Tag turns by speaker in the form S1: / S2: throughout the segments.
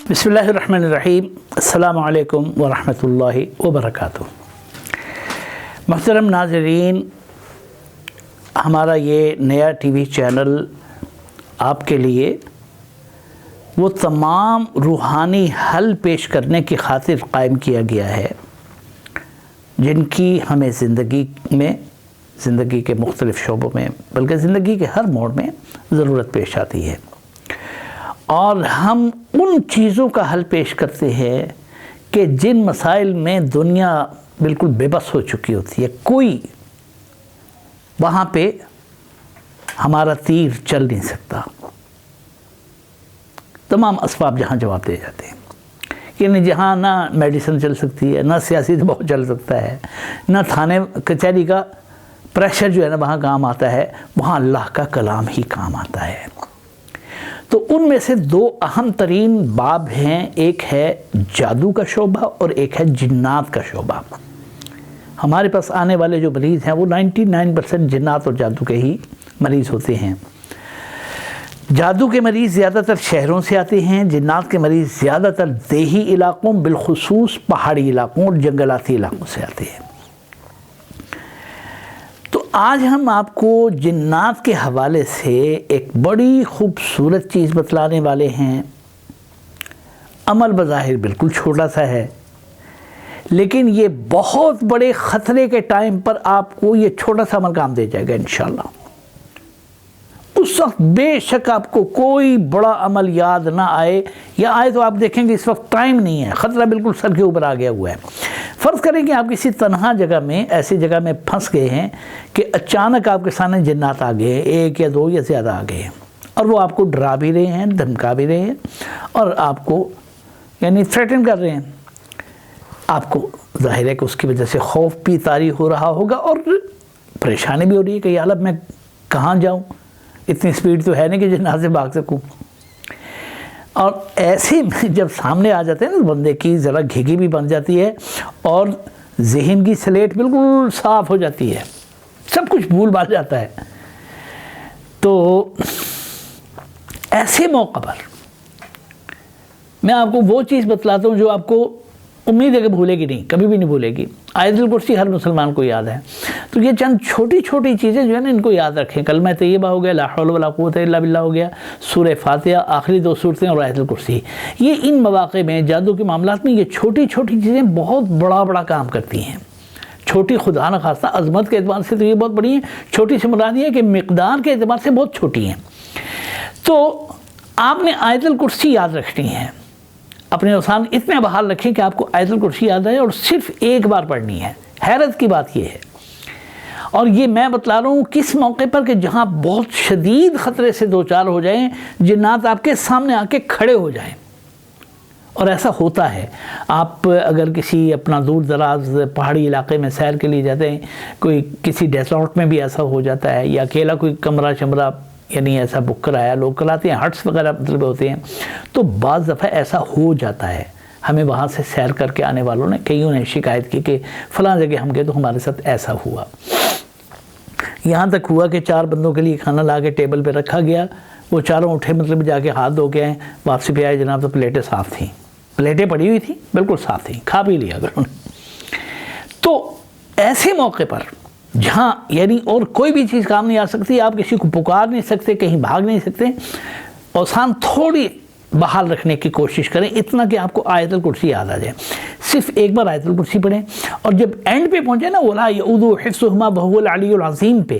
S1: بسم اللہ الرحمن الرحیم، السلام علیکم ورحمۃ اللہ وبرکاتہ۔ محترم ناظرین، ہمارا یہ نیا ٹی وی چینل آپ کے لیے وہ تمام روحانی حل پیش کرنے کی خاطر قائم کیا گیا ہے جن کی ہمیں زندگی کے مختلف شعبوں میں بلکہ زندگی کے ہر موڑ میں ضرورت پیش آتی ہے، اور ہم ان چیزوں کا حل پیش کرتے ہیں کہ جن مسائل میں دنیا بالکل بے بس ہو چکی ہوتی ہے، کوئی وہاں پہ ہمارا تیر چل نہیں سکتا، تمام اسباب جہاں جواب دے جاتے ہیں۔ یعنی جہاں نہ میڈیسن چل سکتی ہے، نہ سیاسی دباؤ چل سکتا ہے، نہ تھانے کچہری کا پریشر جو ہے نا وہاں کام آتا ہے، وہاں اللہ کا کلام ہی کام آتا ہے۔ تو ان میں سے دو اہم ترین باب ہیں، ایک ہے جادو کا شعبہ اور ایک ہے جنات کا شعبہ۔ ہمارے پاس آنے والے جو مریض ہیں وہ 99% جنات اور جادو کے ہی مریض ہوتے ہیں۔ جادو کے مریض زیادہ تر شہروں سے آتے ہیں، جنات کے مریض زیادہ تر دیہی علاقوں بالخصوص پہاڑی علاقوں اور جنگلاتی علاقوں سے آتے ہیں۔ تو آج ہم آپ کو جنات کے حوالے سے ایک بڑی خوبصورت چیز بتلانے والے ہیں۔ عمل بظاہر بالکل چھوٹا سا ہے، لیکن یہ بہت بڑے خطرے کے ٹائم پر آپ کو یہ چھوٹا سا عمل کام دے جائے گا انشاءاللہ۔ اس وقت بے شک آپ کو کوئی بڑا عمل یاد نہ آئے، یا آئے تو آپ دیکھیں گے اس وقت ٹائم نہیں ہے، خطرہ بالکل سر کے اوپر آ گیا ہوا ہے۔ فرض کریں کہ آپ کسی تنہا جگہ میں ایسی جگہ میں پھنس گئے ہیں کہ اچانک آپ کے سامنے جنات آ گئے ہیں، ایک یا دو یا زیادہ آ گئے ہیں، اور وہ آپ کو ڈرا بھی رہے ہیں، دھمکا بھی رہے ہیں، اور آپ کو یعنی تھریٹن کر رہے ہیں۔ آپ کو ظاہر ہے کہ اس کی وجہ سے خوف بھی طاری ہو رہا ہوگا اور پریشانی بھی ہو رہی ہے کہ یا اللہ میں کہاں جاؤں، اتنی سپیڈ تو ہے نہیں کہ جنات سے بھاگ سکوں۔ اور ایسے میں جب سامنے آ جاتے ہیں نا بندے کی ذرا گھگی بھی بن جاتی ہے اور ذہن کی سلیٹ بالکل صاف ہو جاتی ہے، سب کچھ بھول بھال جاتا ہے۔ تو ایسے موقع پر میں آپ کو وہ چیز بتلاتا ہوں جو آپ کو امید ہے کہ بھولے گی نہیں، کبھی بھی نہیں بھولے گی۔ آیت الکرسی ہر مسلمان کو یاد ہے، تو یہ چند چھوٹی چھوٹی چیزیں جو ہے نا ان کو یاد رکھیں۔ کلمہ طیبہ ہو گیا، لا حول ولا قوت الا باللہ ہو گیا، سورہ فاتحہ، آخری 2 سورتیں اور آیت الکرسی۔ یہ ان مواقع میں جادو کے معاملات میں یہ چھوٹی چھوٹی چیزیں بہت بڑا کام کرتی ہیں۔ چھوٹی خدا نہ خواستہ عظمت کے اعتبار سے تو یہ بہت بڑی ہیں، چھوٹی سے مراد یہ ہے کہ مقدار کے اعتبار سے بہت چھوٹی ہیں۔ تو آپ نے آیت الکرسی یاد رکھنی ہے، اپنے اوسان اتنے بحال رکھیں کہ آپ کو آیت الکرسی یاد آئے، اور صرف ایک بار پڑھنی ہے۔ حیرت کی بات یہ ہے، اور یہ میں بتلا رہا ہوں کس موقع پر کہ جہاں بہت شدید خطرے سے دوچار ہو جائیں، جنات آپ کے سامنے آ کے کھڑے ہو جائیں، اور ایسا ہوتا ہے۔ آپ اگر کسی اپنا دور دراز پہاڑی علاقے میں سیر کے لیے جاتے ہیں، کوئی کسی ڈیزارٹ میں بھی ایسا ہو جاتا ہے، یا اکیلا کوئی کمرہ شمرہ یعنی ایسا بک کرایا، لوگ کراتے ہیں، ہٹس وغیرہ مطلب ہوتے ہیں، تو بعض دفعہ ایسا ہو جاتا ہے۔ ہمیں وہاں سے سیر کر کے آنے والوں نے کئیوں نے شکایت کی کہ فلاں جگہ ہم گئے تو ہمارے ساتھ ایسا ہوا۔ یہاں تک ہوا کہ 4 بندوں کے لیے کھانا لا کے ٹیبل پہ رکھا گیا، وہ چاروں اٹھے مطلب جا کے ہاتھ دھو کے آئے، واپسی پہ آئے جناب تو پلیٹیں صاف تھیں، پلیٹیں پڑی ہوئی تھیں بالکل صاف تھیں، کھا بھی لیا اگر انہوں نے۔ تو ایسے موقع پر جہاں یعنی اور کوئی بھی چیز کام نہیں آ سکتی، آپ کسی کو پکار نہیں سکتے، کہیں بھاگ نہیں سکتے، اوسان تھوڑی بحال رکھنے کی کوشش کریں، اتنا کہ آپ کو آیت الکرسی یاد آ جائے۔ صرف ایک بار آیت الکرسی پڑھیں، اور جب اینڈ پہ پہنچے نا وَلَا يَؤُودُ حِفْظُهُمَا وَهُوَ الْعَلِيُّ الْعَظِيمُ پہ،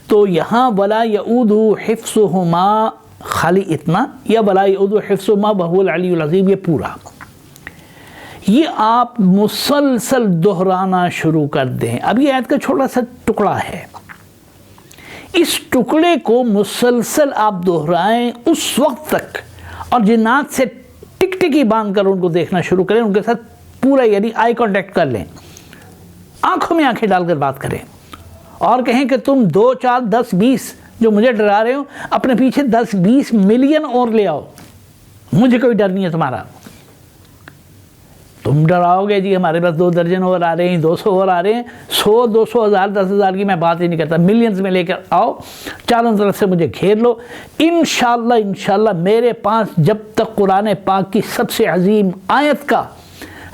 S1: تو یہاں وَلَا يَؤُودُ حِفْظُهُمَا خالی اتنا، یا وَلَا يَؤُودُ حِفْظُهُمَا وَهُوَ الْعَلِيُّ الْعَظِيمُ یہ پورا، یہ آپ مسلسل دہرانا شروع کر دیں۔ اب یہ آیت کا چھوٹا سا ٹکڑا ہے، اس ٹکڑے کو مسلسل آپ دہرائیں اس وقت تک، اور جنات سے ٹک ٹکی باندھ کر ان کو دیکھنا شروع کریں، ان کے ساتھ پورا یعنی آئی کانٹیکٹ کر لیں، آنکھوں میں آنکھیں ڈال کر بات کریں، اور کہیں کہ تم 2 4 10 20 جو مجھے ڈرا رہے ہو، اپنے پیچھے 10 20 ملین اور لے آؤ، مجھے کوئی ڈر نہیں ہے تمہارا۔ تم ڈراؤ گے جی ہمارے پاس 2 درجن اور آ رہے ہیں، 200 اور آ رہے ہیں، 100 200 1000 10,000 کی میں بات ہی نہیں کرتا، ملینز میں لے کر آؤ، چاروں طرف سے مجھے گھیر لو، انشاءاللہ میرے پاس جب تک قرآن پاک کی سب سے عظیم آیت کا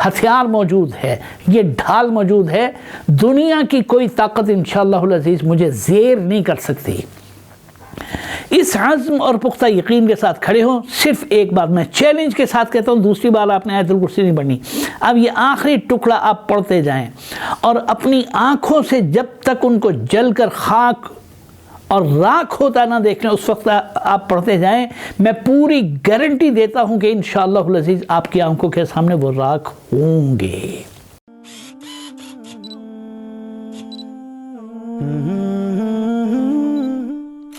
S1: ہتھیار موجود ہے، یہ ڈھال موجود ہے، دنیا کی کوئی طاقت انشاءاللہ العزیز مجھے زیر نہیں کر سکتی۔ اس عزم اور پختہ یقین کے ساتھ کھڑے ہوں۔ صرف ایک بات میں چیلنج کے ساتھ کہتا ہوں، دوسری بار آپ نے آیت الکرسی نہیں پڑھنی، اب یہ آخری ٹکڑا آپ پڑھتے جائیں اور اپنی آنکھوں سے جب تک ان کو جل کر خاک اور راکھ ہوتا نہ دیکھ لیں اس وقت آپ پڑھتے جائیں، میں پوری گارنٹی دیتا ہوں کہ انشاءاللہ العزیز آپ کی آنکھوں کے سامنے وہ راکھ ہوں گے۔